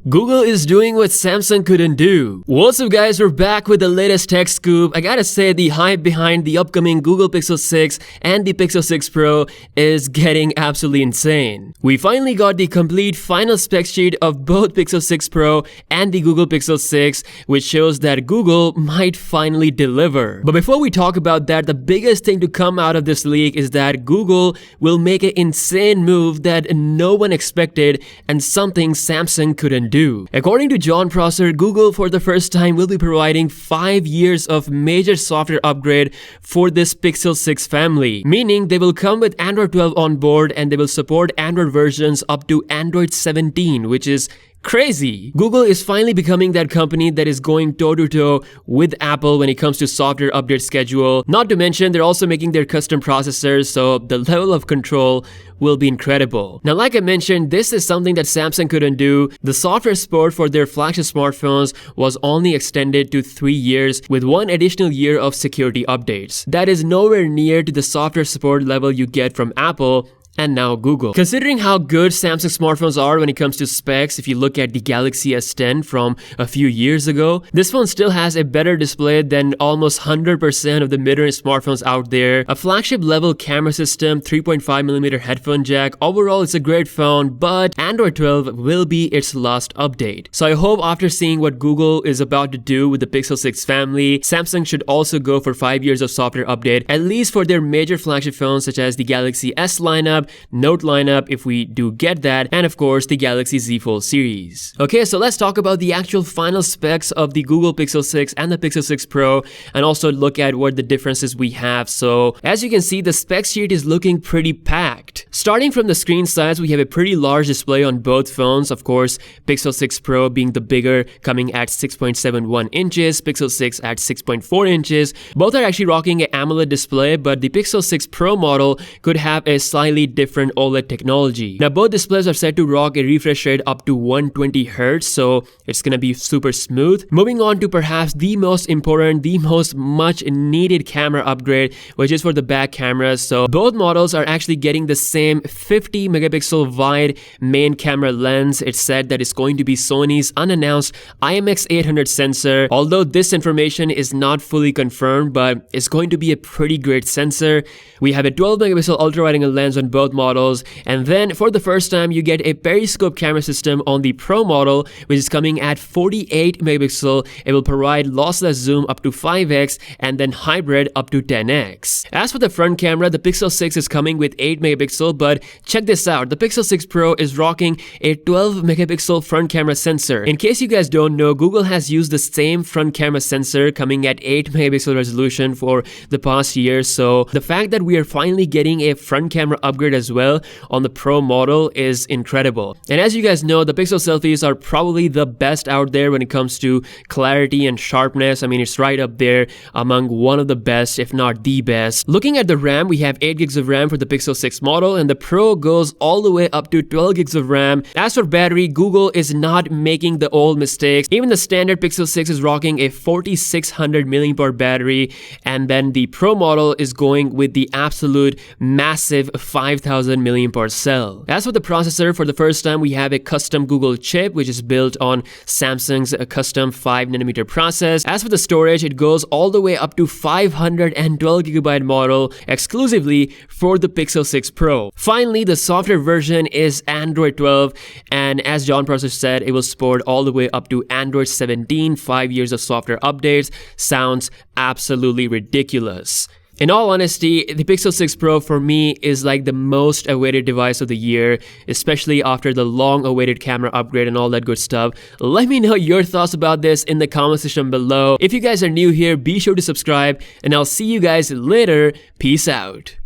Google is doing what Samsung couldn't do. What's up guys, we're back with the latest tech scoop. I gotta say the hype behind the upcoming Google Pixel 6 and the Pixel 6 Pro is getting absolutely insane. We finally got the complete final spec sheet of both Pixel 6 Pro and the Google Pixel 6, which shows that Google might finally deliver. But before we talk about that, the biggest thing to come out of this leak is that Google will make an insane move that no one expected and something Samsung couldn't do. According to John Prosser, Google for the first time will be providing 5 years of major software upgrade for this Pixel 6 family, meaning they will come with Android 12 on board and they will support Android versions up to Android 17, which is crazy. Google is finally becoming that company that is going toe-to-toe with Apple when it comes to software update schedule. Not to mention, they're also making their custom processors, so the level of control will be incredible. Now, like I mentioned, this is something that Samsung couldn't do. The software support for their flagship smartphones was only extended to 3 years with 1 additional year of security updates. That is nowhere near to the software support level you get from Apple and now Google. Considering how good Samsung smartphones are when it comes to specs, if you look at the Galaxy S10 from a few years ago, this phone still has a better display than almost 100% of the mid-range smartphones out there. A flagship level camera system, 3.5mm headphone jack. Overall, it's a great phone, but Android 12 will be its last update. So I hope after seeing what Google is about to do with the Pixel 6 family, Samsung should also go for 5 years of software update, at least for their major flagship phones such as the Galaxy S lineup, Note lineup if we do get that, and of course the Galaxy Z Fold series. Okay, so let's talk about the actual final specs of the Google Pixel 6 and the Pixel 6 Pro, and also look at what the differences we have. So as you can see, the spec sheet is looking pretty packed. Starting from the screen size, we have a pretty large display on both phones. Of course, Pixel 6 Pro being the bigger, coming at 6.71 inches, Pixel 6 at 6.4 inches. Both are actually rocking an AMOLED display, but the Pixel 6 Pro model could have a slightly different OLED technology. Now both displays are set to rock a refresh rate up to 120Hz, so it's gonna be super smooth. Moving on to perhaps the most important, the most much needed camera upgrade, which is for the back cameras. So both models are actually getting the same 50 megapixel wide main camera lens. It's said that it's going to be Sony's unannounced IMX800 sensor. Although this information is not fully confirmed, but it's going to be a pretty great sensor. We have a 12 megapixel ultra wide angle lens on both models, and then for the first time you get a periscope camera system on the Pro model, which is coming at 48 megapixel. It will provide lossless zoom up to 5x and then hybrid up to 10x. As for the front camera, the Pixel 6 is coming with 8 megapixel, but check this out, the Pixel 6 Pro is rocking a 12 megapixel front camera sensor. In case you guys don't know, Google has used the same front camera sensor coming at 8 megapixel resolution for the past year, so the fact that we are finally getting a front camera upgrade as well on the Pro model is incredible. And as you guys know, the Pixel selfies are probably the best out there when it comes to clarity and sharpness. I mean, it's right up there among one of the best, if not the best. Looking at the RAM, we have 8 gigs of RAM for the Pixel 6 model, and the Pro goes all the way up to 12 gigs of RAM. As for battery, Google is not making the old mistakes. Even the standard Pixel 6 is rocking a 4600 mAh battery, and then the Pro model is going with the absolute massive 5000 mAh cell. As for the processor, for the first time we have a custom Google chip which is built on Samsung's custom 5nm process. As for the storage, it goes all the way up to 512GB model exclusively for the Pixel 6 Pro. Finally, the software version is Android 12, and as John Prosser said, it will support all the way up to Android 17, 5 years of software updates. Sounds absolutely ridiculous. In all honesty, the Pixel 6 Pro for me is like the most awaited device of the year, especially after the long-awaited camera upgrade and all that good stuff. Let me know your thoughts about this in the comment section below. If you guys are new here, be sure to subscribe, and I'll see you guys later. Peace out.